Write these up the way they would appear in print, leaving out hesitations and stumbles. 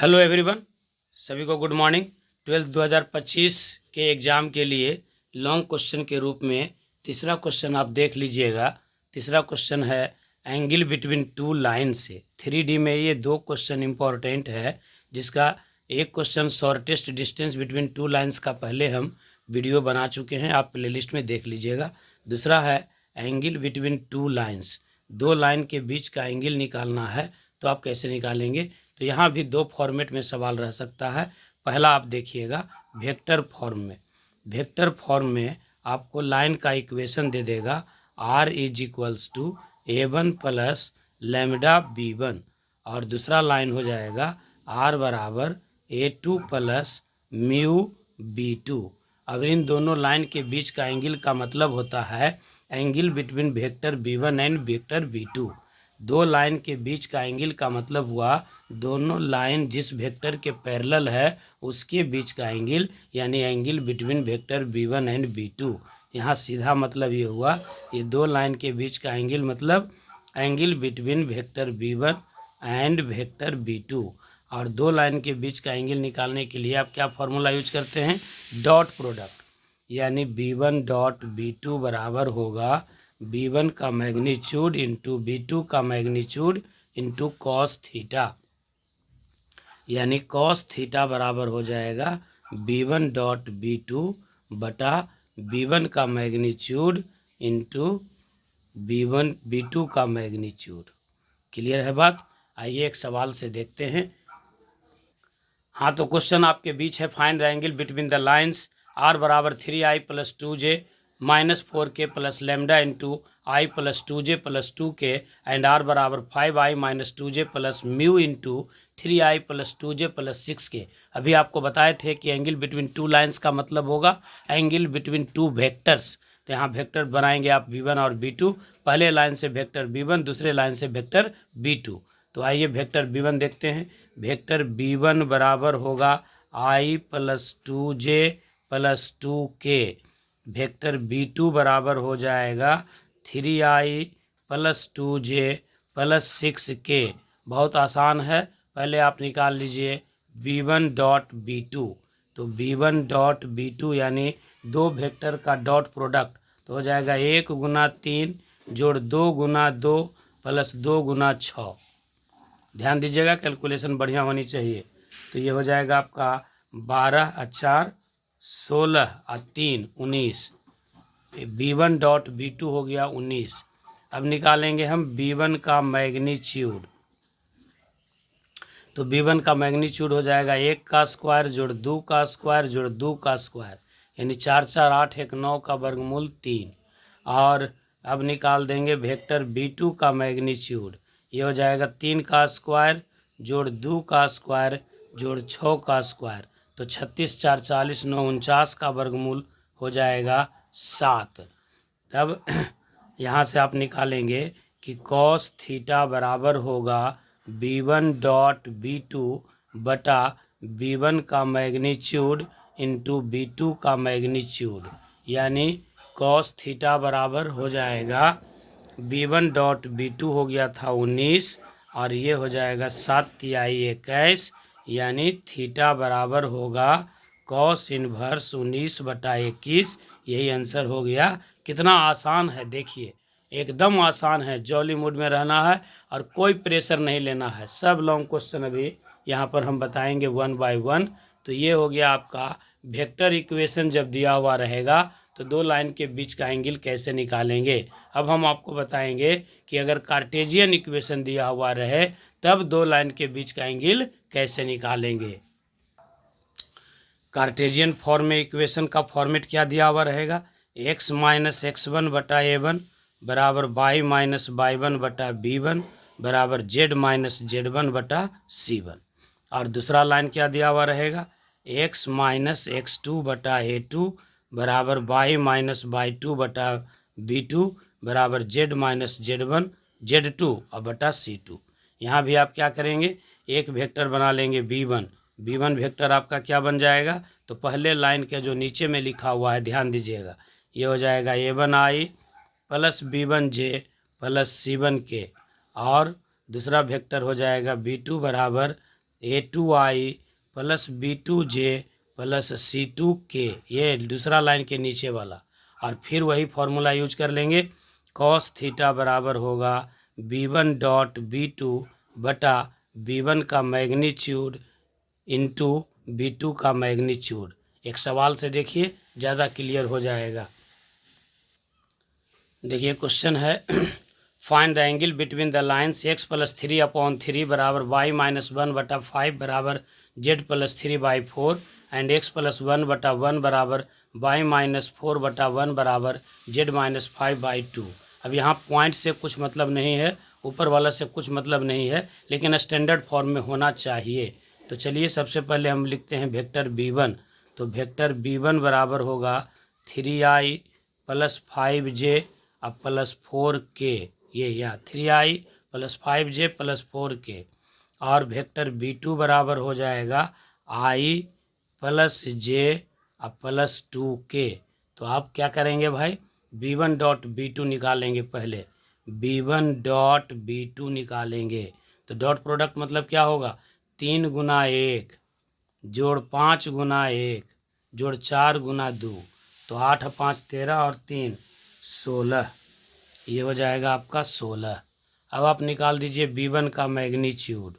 Hello everyone, सभी को good morning. 12th 2025 के एग्ज़ाम के लिए लॉन्ग क्वेश्चन के रूप में तीसरा क्वेश्चन आप देख लीजिएगा। तीसरा क्वेश्चन है एंगल बिटवीन टू लाइन से। 3D में ये दो क्वेश्चन इम्पॉर्टेंट है, जिसका एक question shortest distance between two lines का पहले हम वीडियो बना चुके हैं, आप प्लेलिस्ट में देख लीजिएगा। दूसरा है एंगल बिटवीन टू लाइन्स, दो लाइन के बीच का एंगल निकालना है, तो आप कैसे निकालेंगे। तो यहाँ भी दो फॉर्मेट में सवाल रह सकता है। पहला आप देखिएगा वेक्टर फॉर्म में। वेक्टर फॉर्म में आपको लाइन का इक्वेशन दे देगा r = a1 plus lambda b1, और दूसरा लाइन हो जाएगा r बराबर a2 प्लस म्यू b2। अब इन दोनों लाइन के बीच का एंगल का मतलब होता है angle between vector b1 and vector b2। दो लाइन के बीच का एंगल का मतलब हुआ दोनों लाइन जिस वेक्टर के पैरेलल है उसके बीच का एंगल, यानी angle between vector b1 and b2। यहाँ सीधा मतलब ये हुआ ये दो लाइन के बीच का एंगल मतलब angle between vector b1 and vector b2। और दो लाइन के बीच का एंगल निकालने के लिए आप क्या फॉर्मूला यूज करते हैं, डॉट प्रोडक्ट, यानी b1 डॉट b2 बराबर होगा b1 का मैग्नीट्यूड इंटू b2 का मैग्नीट्यूड इंटू कॉस थीटा, यानी कॉस थीटा बराबर हो जाएगा b1 डॉट b2 बटा b1 का मैग्नीट्यूड इंटू b2 का मैग्नीट्यूड। क्लियर है बात। आइए एक सवाल से देखते हैं। हाँ, तो क्वेश्चन आपके बीच है find the angle between the lines r बराबर 3i plus 2j minus 4k plus lambda into I plus 2j plus 2k and r बराबर 5i minus 2j plus mu into 3i plus 2j plus 6k। अभी आपको बताए थे कि angle between two lines का मतलब होगा एंगल बिटवीन टू वेक्टर्स। तो यहाँ वेक्टर बनाएंगे आप b1 और b2, पहले लाइन से वेक्टर b1, दूसरे लाइन से वेक्टर b2। तो आइए वेक्टर b1 देखते हैं। वेक्टर b1 बराबर होगा i plus 2j plus 2k। Vector b2 बराबर हो जाएगा 3i plus 2j plus 6k। बहुत आसान है, पहले आप निकाल लीजिए b1 डॉट b2। तो b1 डॉट b2 यानी दो वेक्टर का डॉट प्रोडक्ट, तो हो जाएगा 1 गुना 3 जोड़ 2 गुना 2 प्लस 2 गुना 6। ध्यान दीजिएगा, कैलकुलेशन बढ़िया होनी चाहिए। तो ये हो जाएगा आपका 12 और 4 16 और 3 19। b1 डॉट b2 हो गया 19। अब निकालेंगे हम b1 का मैग्नीट्यूड। तो b1 का मैग्नीट्यूड हो जाएगा 1 का स्क्वायर जोड़ 2 का स्क्वायर जोड़ 2 का स्क्वायर, यानी 4 4 8 1 9 का वर्गमूल 3। और अब निकाल देंगे वेक्टर b2 का मैग्नीट्यूड। ये हो जाएगा 3 का स्क्वायर जोड़ 2 का स्क्वायर जोड़ 6 का स्क्वायर, तो 36 4 40 9 49 का वर्गमूल हो जाएगा 7। तब यहाँ से आप निकालेंगे कि कॉस थीटा बराबर होगा b1 डॉट b2 बटा b1 का मैग्नीट्यूड इंटू b2 का मैग्नीट्यूड, यानी कॉस थीटा बराबर हो जाएगा b1 डॉट b2 हो गया था 19, और ये हो जाएगा 7 तिहाई 21, यानी थीटा बराबर होगा कॉस इनवर्स 19 बटा 21। यही आंसर हो गया। कितना आसान है देखिए, एकदम आसान है। जॉली मूड में रहना है और कोई प्रेशर नहीं लेना है। सब लॉन्ग क्वेश्चन अभी यहाँ पर हम बताएंगे 1 बाय 1। तो ये हो गया आपका वेक्टर इक्वेशन। जब दिया हुआ रहेगा तो दो लाइन के बीच का एंगल कैसे निकालेंगे। अब हम आपको बताएंगे कि अगर कार्टेशियन इक्वेशन दिया हुआ रहे तब दो लाइन के बीच का एंगल कैसे निकालेंगे। कार्टेशियन फॉर्म में इक्वेशन का फॉर्मेट क्या दिया हुआ रहेगा, x माइनस x1 बटा a1 बराबर y माइनस y1 बटा b1 बराबर z माइनस z1 बटा c1। और दूसरा लाइन क्या दिया हुआ रहेगा, x माइनस x2 बटा a2 बराबर y माइनस y2 बटा b2 बराबर z माइनस z1 z2 और बटा c2। यहाँ भी आप क्या करेंगे, एक वेक्टर बना लेंगे b1 वेक्टर आपका क्या बन जाएगा। तो पहले लाइन के जो नीचे में लिखा हुआ है ध्यान दीजिएगा, ये हो जाएगा a1i plus b1j plus c1k, और दूसरा वेक्टर हो जाएगा b2 बराबर A2i plus B2j plus C2k, ये दूसरा लाइन के नीचे वाला। और फिर वही फॉर्मूला यूज कर लेंगे, cos थीटा बराबर होगा B1 डॉट B2 बटा B1 का मैग्नीट्यूड इंटू B2 का मैग्नीट्यूड। एक सवाल से देखिए, ज़्यादा क्लियर हो जाएगा। देखिए क्वेश्चन है find the angle between the lines x plus 3/3 बराबर y माइनस 1/5 बराबर z plus 3/4 and x plus 1/1 बराबर y माइनस 4/1 बराबर z माइनस 5/2। अब यहाँ पॉइंट से कुछ मतलब नहीं है, ऊपर वाला से कुछ मतलब नहीं है, लेकिन स्टैंडर्ड फॉर्म में होना चाहिए। तो चलिए सबसे पहले हम लिखते हैं वेक्टर b1। तो वेक्टर b1 बराबर होगा 3i प्लस 5j अब प्लस 4k, ये या 3i plus 5j plus 4k। और वेक्टर b2 बराबर हो जाएगा i प्लस j अब प्लस 2k। तो आप क्या करेंगे भाई, b1 डॉट b2 निकालेंगे पहले, b1 डॉट b2 निकालेंगे। तो डॉट प्रोडक्ट मतलब क्या होगा, 3 गुना 1 जोड़ 5 गुना 1 जोड़ 4 गुना 2, तो 8 5 13 और 3 16, ये हो जाएगा आपका 16। अब आप निकाल दीजिए b1 का मैग्नीट्यूड।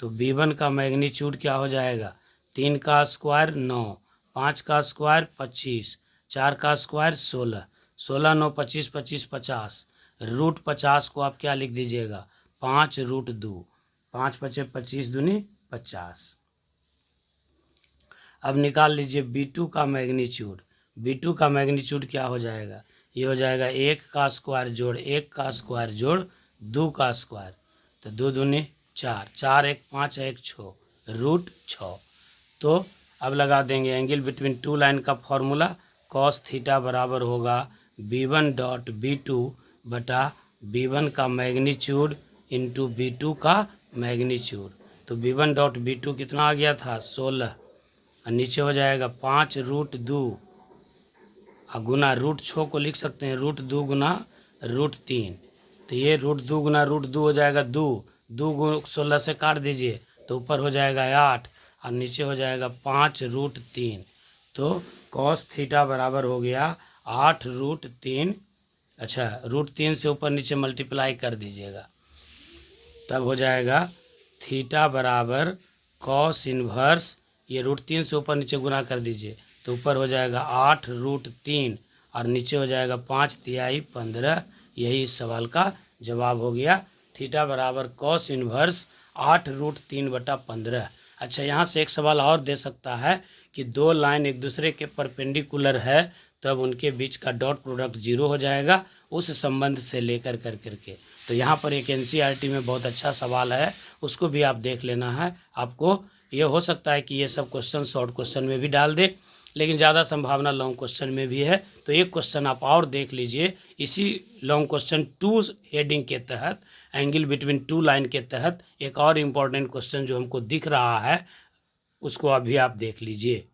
तो b1 का मैग्नीट्यूड क्या हो जाएगा, 3 का स्क्वायर 9, 5 का स्क्वायर 25, 4 का स्क्वायर 16, 16 9 25 25 50, रूट 50 को आप क्या लिख दीजिएगा, 5 रूट 2, 5 पचे 25 दूनी 50। अब निकाल लीजिए b2 का मैग्नीट्यूड। b2 का मैग्नीट्यूड क्या हो जाएगा, ये हो जाएगा 1 का स्क्वायर जोड़ 1 का स्क्वायर जोड़ 2 का स्क्वायर, तो 2 दूनी 4, 4 1 5 1 6 रूट 6। तो अब लगा देंगे एंगल बिटवीन टू लाइन का फॉर्मूला, cos थीटा बराबर होगा b1 डॉट b2 बटा b1 का मैग्नीट्यूड इंटू b2 का मैग्नीट्यूड। तो b1 डॉट b2 कितना आ गया था, 16, और नीचे हो जाएगा 5 रूट 2 और गुना रूट 6 को लिख सकते हैं रूट 2 गुना रूट 3। तो ये रूट 2 गुना रूट 2 हो जाएगा 2, 2 गुना 16 से काट दीजिए तो ऊपर हो जाएगा 8 और नीचे हो जाएगा 5 रूट 3। तो cos थीटा बराबर हो गया 8 रूट 3। अच्छा, रूट 3 से ऊपर नीचे मल्टीप्लाई कर दीजिएगा, तब हो जाएगा थीटा बराबर cos इन्वर्स, ये रूट 3 से ऊपर नीचे गुना कर दीजिए तो ऊपर हो जाएगा 8 रूट 3 और नीचे हो जाएगा 5 तिहाई 15। यही इस सवाल का जवाब हो गया, थीटा बराबर cos इन्वर्स 8 रूट 3/15। अच्छा, यहाँ से एक सवाल और दे सकता है कि दो लाइन एक दूसरे के परपेंडिकुलर है तब उनके बीच का डॉट प्रोडक्ट 0 हो जाएगा, उस संबंध से लेकर करके। तो यहाँ पर एक एनसीईआरटी में बहुत अच्छा सवाल है, उसको भी आप देख लेना है। आपको ये हो सकता है कि ये सब क्वेश्चन शॉर्ट क्वेश्चन में भी डाल दे, लेकिन ज़्यादा संभावना लॉन्ग क्वेश्चन में भी है। तो एक क्वेश्चन आप और देख लीजिए इसी लॉन्ग क्वेश्चन 2 हेडिंग के तहत, एंगल बिटवीन टू लाइन के तहत एक और इम्पॉर्टेंट क्वेश्चन जो हमको दिख रहा है उसको अभी आप देख लीजिए।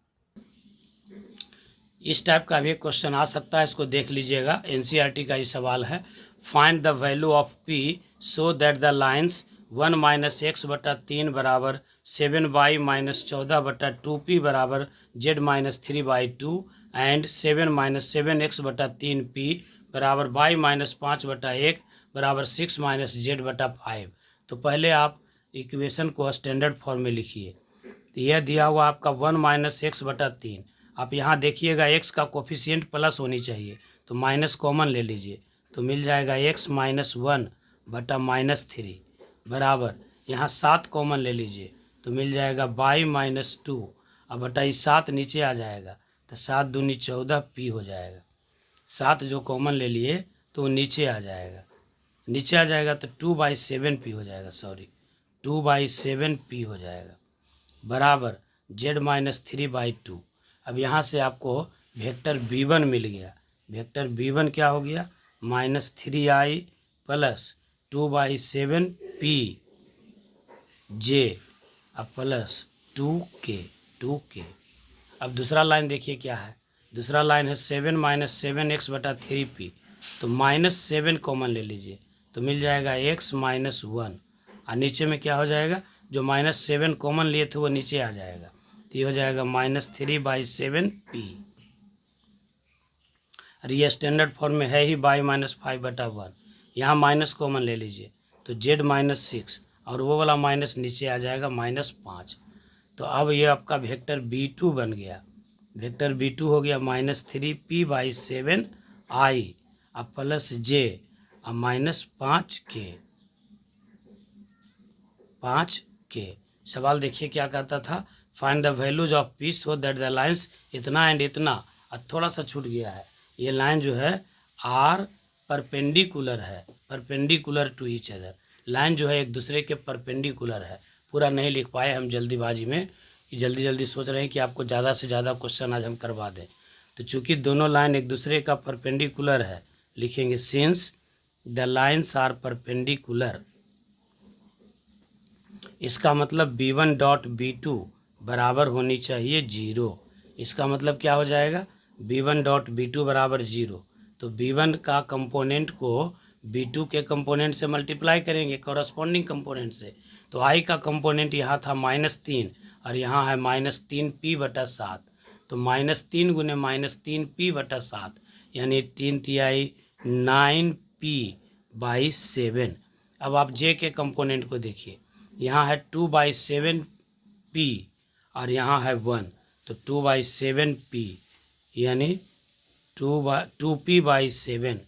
इस टाइप का भी एक क्वेश्चन आ सकता है, इसको देख लीजिएगा। एनसीईआरटी का ही सवाल है, find the value of p so that the lines 1 minus x बटा 3 बराबर 7y माइनस 14/2p बराबर z minus 3/2 and 7 minus 7x बटा 3p बराबर y माइनस 5/1 बराबर 6 माइनस z/5। तो पहले आप इक्वेशन को स्टैंडर्ड फॉर्म में लिखिए। तो यह दिया हुआ आपका 1 माइनस एक्स बटा 3। आप यहाँ देखिएगा x का कोफिशिएंट प्लस होनी चाहिए, तो माइनस कॉमन ले लीजिए तो मिल जाएगा x माइनस 1 बटा माइनस 3 बराबर यहाँ 7 कॉमन ले लीजिए तो मिल जाएगा y माइनस 2। अब बटा इस 7 नीचे आ जाएगा तो 7 दूनी 14 p हो जाएगा। 7 जो कॉमन ले लिए तो वो नीचे आ जाएगा, नीचे आ जाएगा तो 2/7p हो जाएगा, सॉरी 2/7p हो जाएगा बराबर z माइनस 3/2। अब यहाँ से आपको वेक्टर b1 मिल गया। वेक्टर b1 क्या हो गया, minus 3i plus 2/7p j अब प्लस 2k। अब दूसरा लाइन देखिए क्या है, दूसरा लाइन है 7 माइनस 7x बटा 3p, तो माइनस 7 कॉमन ले लीजिए तो मिल जाएगा x माइनस 1 और नीचे में क्या हो जाएगा जो -7 कॉमन लिए थे वो नीचे आ जाएगा, तो ये हो जाएगा -3/7p। और ये स्टैंडर्ड फॉर्म में है ही बाई -5/1, यहाँ माइनस कॉमन ले लीजिए तो z -6 और वो वाला माइनस नीचे आ जाएगा -5। तो अब ये आपका वेक्टर b2 बन गया, वेक्टर b2 हो गया -3p/7i अब प्लस j अब -5k। सवाल देखिए क्या कहता था, find the values of p so that the lines इतना एंड इतना, अब थोड़ा सा छूट गया है, ये लाइन जो है आर परपेंडिकुलर है, perpendicular to each other, line जो है एक दूसरे के परपेंडिकुलर है। पूरा नहीं लिख पाए हम जल्दीबाजी में, जल्दी जल्दी सोच रहे हैं कि आपको ज़्यादा से ज़्यादा क्वेश्चन आज हम करवा दें। तो चूंकि दोनों लाइन एक दूसरे का परपेंडिकुलर है, लिखेंगे since the lines are perpendicular, इसका मतलब b1.b2 बराबर होनी चाहिए 0। इसका मतलब क्या हो जाएगा, b1.b2 बराबर 0, तो b1 का कंपोनेंट को b2 के कंपोनेंट से मल्टीप्लाई करेंगे, कॉरस्पॉन्डिंग कंपोनेंट से। तो i का कंपोनेंट यहाँ था -3 और यहाँ है -3p/7, तो -3 गुने -3p/7 यानी 3 तिहाई 9p/7। अब आप j के कंपोनेंट को देखिए, यहाँ है 2/7p और यहाँ है 1, तो 2/7p यानी 2p/7।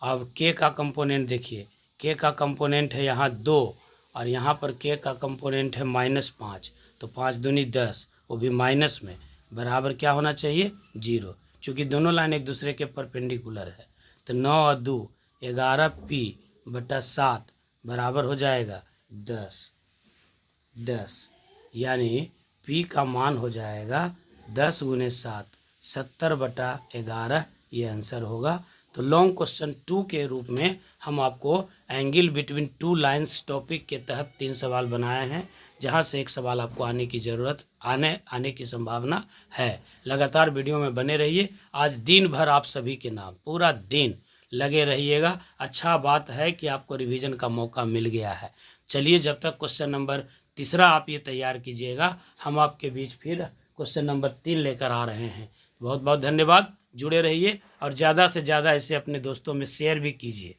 अब k का कंपोनेंट देखिए, k का कंपोनेंट है यहाँ 2 और यहाँ पर k का कंपोनेंट है -5, तो 5 दूनी 10, वो भी माइनस में, बराबर क्या होना चाहिए 0, चूँकि दोनों लाइन एक दूसरे के परपेंडिकुलर है। तो 9 और 2 11p/7 बराबर हो जाएगा 10 यानी p का मान हो जाएगा 10 गुने 7 70/11, ये आंसर होगा। तो लॉन्ग क्वेश्चन 2 के रूप में हम आपको angle between two lines topic के तहत 3 सवाल बनाए हैं, जहां से एक सवाल आपको आने की ज़रूरत आने की संभावना है। लगातार वीडियो में बने रहिए। आज दिन भर आप सभी के नाम पूरा दिन लगे रहिएगा। अच्छा बात है कि आपको रिवीजन का मौका मिल गया है। चलिए, जब तक क्वेश्चन नंबर 3 आप ये तैयार कीजिएगा, हम आपके बीच फिर क्वेश्चन नंबर 3 लेकर आ रहे हैं। बहुत बहुत धन्यवाद, जुड़े रहिए और ज़्यादा से ज़्यादा इसे अपने दोस्तों में शेयर भी कीजिए।